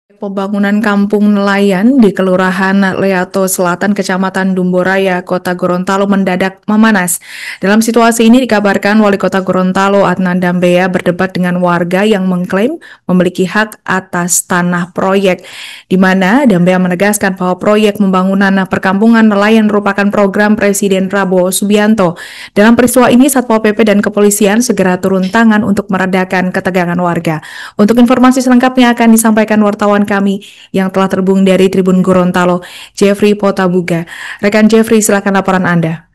Pembangunan kampung nelayan di Kelurahan Leato Selatan, Kecamatan Dumboraya, Kota Gorontalo mendadak memanas. Dalam situasi ini dikabarkan Wali Kota Gorontalo Adnan Dambea berdebat dengan warga yang mengklaim memiliki hak atas tanah proyek, di mana Dambea menegaskan bahwa proyek pembangunan perkampungan nelayan merupakan program Presiden Prabowo Subianto. Dalam peristiwa ini, Satpol PP dan kepolisian segera turun tangan untuk meredakan ketegangan warga. Untuk informasi selengkapnya akan disampaikan wartawan kami yang telah terhubung dari Tribun Gorontalo, Jeffrey Potabuga. Rekan Jeffrey, silakan laporan Anda.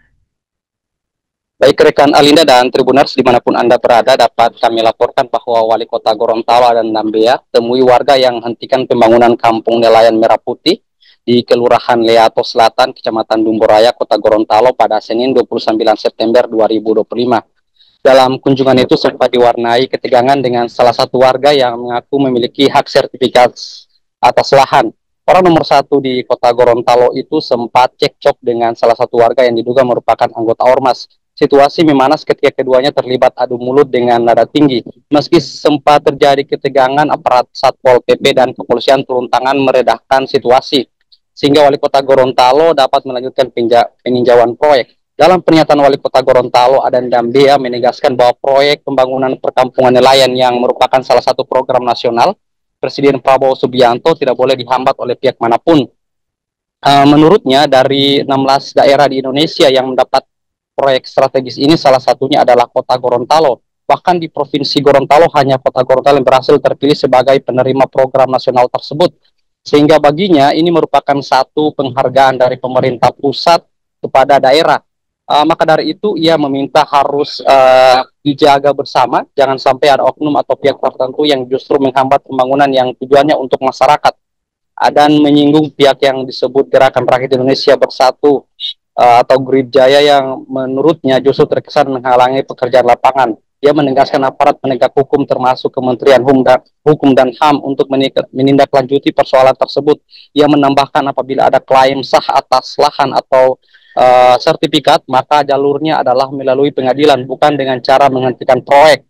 Baik rekan Alinda dan Tribuners dimanapun Anda berada, dapat kami laporkan bahwa Wali Kota Gorontalo dan Dambea temui warga yang hentikan pembangunan kampung nelayan Merah Putih di Kelurahan Leato Selatan, Kecamatan Dumboraya, Kota Gorontalo pada Senin 29 September 2025. Dalam kunjungan itu sempat diwarnai ketegangan dengan salah satu warga yang mengaku memiliki hak sertifikat atas lahan. Orang nomor satu di Kota Gorontalo itu sempat cekcok dengan salah satu warga yang diduga merupakan anggota Ormas. Situasi memanas ketika keduanya terlibat adu mulut dengan nada tinggi. Meski sempat terjadi ketegangan, aparat Satpol PP dan kepolisian turun tangan meredahkan situasi, sehingga Wali Kota Gorontalo dapat melanjutkan peninjauan proyek. Dalam pernyataan Wali Kota Gorontalo, Adnan Dambea menegaskan bahwa proyek pembangunan perkampungan nelayan yang merupakan salah satu program nasional Presiden Prabowo Subianto tidak boleh dihambat oleh pihak manapun. Menurutnya, dari 16 daerah di Indonesia yang mendapat proyek strategis ini, salah satunya adalah Kota Gorontalo. Bahkan di Provinsi Gorontalo, hanya Kota Gorontalo yang berhasil terpilih sebagai penerima program nasional tersebut. Sehingga baginya ini merupakan satu penghargaan dari pemerintah pusat kepada daerah. Maka dari itu ia meminta harus dijaga bersama, jangan sampai ada oknum atau pihak tertentu yang justru menghambat pembangunan yang tujuannya untuk masyarakat. Dan menyinggung pihak yang disebut Gerakan Rakyat Indonesia Bersatu atau Grijaya yang menurutnya justru terkesan menghalangi pekerjaan lapangan. Dia menegaskan aparat penegak hukum termasuk Kementerian Hukum dan HAM untuk menindaklanjuti persoalan tersebut. Ia menambahkan apabila ada klaim sah atas lahan atau sertifikat, maka jalurnya adalah melalui pengadilan, bukan dengan cara menghentikan proyek.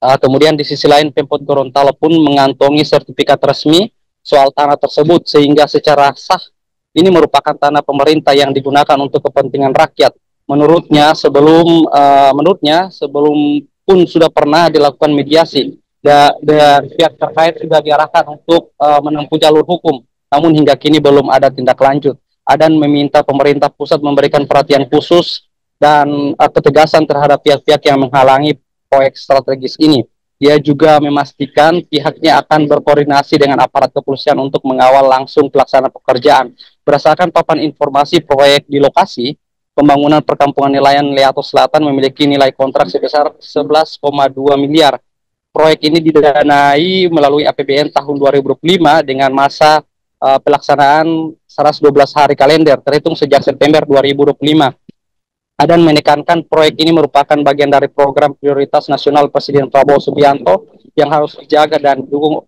Kemudian di sisi lain, Pemkot Gorontalo pun mengantongi sertifikat resmi soal tanah tersebut, sehingga secara sah ini merupakan tanah pemerintah yang digunakan untuk kepentingan rakyat. Menurutnya sebelum pun sudah pernah dilakukan mediasi dan pihak terkait sudah diarahkan untuk menempuh jalur hukum, namun hingga kini belum ada tindak lanjut. Adan meminta pemerintah pusat memberikan perhatian khusus dan ketegasan terhadap pihak-pihak yang menghalangi proyek strategis ini. Dia juga memastikan pihaknya akan berkoordinasi dengan aparat kepolisian untuk mengawal langsung pelaksanaan pekerjaan. Berdasarkan papan informasi proyek di lokasi, pembangunan perkampungan nelayan Leato Selatan memiliki nilai kontrak sebesar 11,2 miliar. Proyek ini didanai melalui APBN tahun 2025 dengan masa pelaksanaan 112 hari kalender terhitung sejak September 2025. Dan menekankan proyek ini merupakan bagian dari program prioritas nasional Presiden Prabowo Subianto yang harus dijaga dan didukung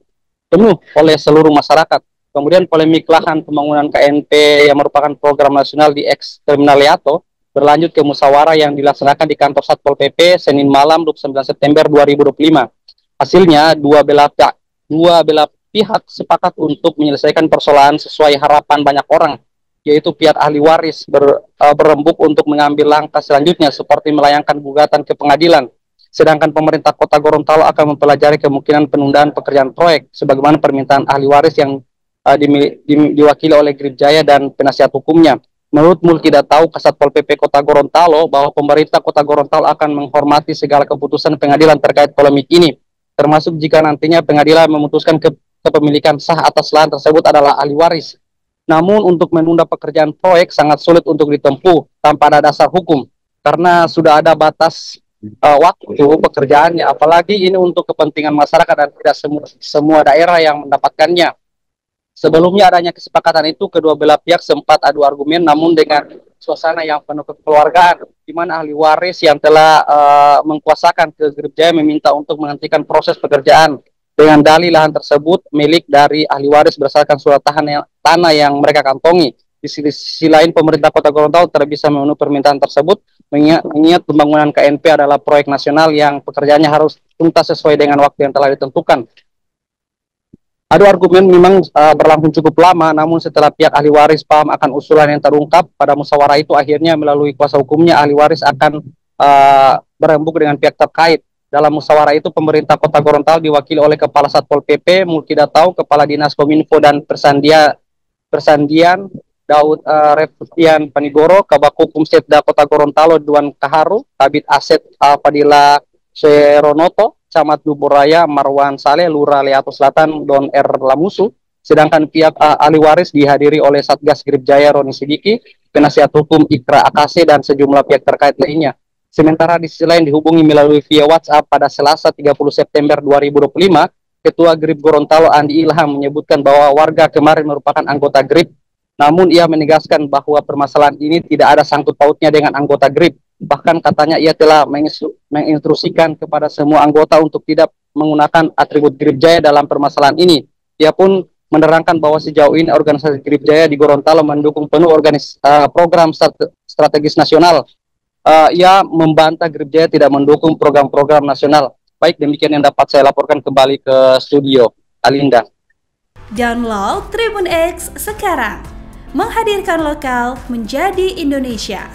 penuh oleh seluruh masyarakat. Kemudian polemik lahan pembangunan KNP yang merupakan program nasional di Terminal Leato berlanjut ke musyawarah yang dilaksanakan di kantor Satpol PP Senin malam 29 September 2025. Hasilnya dua belah pihak sepakat untuk menyelesaikan persoalan sesuai harapan banyak orang, yaitu pihak ahli waris berembuk untuk mengambil langkah selanjutnya seperti melayangkan gugatan ke pengadilan. Sedangkan pemerintah Kota Gorontalo akan mempelajari kemungkinan penundaan pekerjaan proyek sebagaimana permintaan ahli waris yang diwakili oleh Grijaya dan penasihat hukumnya. Menurut Multidatau Kasatpol PP Kota Gorontalo bahwa pemerintah Kota Gorontalo akan menghormati segala keputusan pengadilan terkait polemik ini, termasuk jika nantinya pengadilan memutuskan kepemilikan sah atas lahan tersebut adalah ahli waris. Namun untuk menunda pekerjaan proyek sangat sulit untuk ditempuh tanpa ada dasar hukum karena sudah ada batas waktu pekerjaannya. Apalagi ini untuk kepentingan masyarakat dan tidak semua daerah yang mendapatkannya. Sebelumnya adanya kesepakatan itu, kedua belah pihak sempat adu argumen, namun dengan suasana yang penuh kekeluargaan, di mana ahli waris yang telah mengkuasakan ke Grijaya meminta untuk menghentikan proses pekerjaan dengan dalih lahan tersebut milik dari ahli waris berdasarkan surat tanah yang mereka kantongi. Di sisi lain, pemerintah Kota Gorontalo tidak bisa memenuhi permintaan tersebut, mengingat pembangunan KNP adalah proyek nasional yang pekerjaannya harus tuntas sesuai dengan waktu yang telah ditentukan. Adu argumen memang berlangsung cukup lama, namun setelah pihak ahli waris paham akan usulan yang terungkap pada musyawarah itu, akhirnya melalui kuasa hukumnya ahli waris akan berembuk dengan pihak terkait. Dalam musyawarah itu, pemerintah Kota Gorontalo diwakili oleh Kepala Satpol PP, Mulkidatau, Kepala Dinas Kominfo dan Persandian Daud Reftian Panigoro, Kabak Setda Kota Gorontalo Duan Kaharu, Kabid Aset Fadila Seronoto, Camat Dumboraya Marwan Saleh, Lurah Leato Selatan Don R. Lamusu. Sedangkan pihak ahli waris dihadiri oleh Satgas Grip Jaya Roni Sidiki, penasihat hukum Ikra Akase, dan sejumlah pihak terkait lainnya. Sementara di sisi lain dihubungi melalui via WhatsApp pada Selasa 30 September 2025, Ketua Grip Gorontalo Andi Ilham menyebutkan bahwa warga kemarin merupakan anggota Grip, namun ia menegaskan bahwa permasalahan ini tidak ada sangkut pautnya dengan anggota Grip. Bahkan katanya ia telah menginstruksikan kepada semua anggota untuk tidak menggunakan atribut Grip Jaya dalam permasalahan ini. Ia pun menerangkan bahwa sejauh ini organisasi Grip Jaya di Gorontalo mendukung penuh program strategis nasional. Ia membantah Grip Jaya tidak mendukung program-program nasional. Baik, demikian yang dapat saya laporkan kembali ke studio. Alinda. Download Tribun X sekarang, menghadirkan lokal menjadi Indonesia.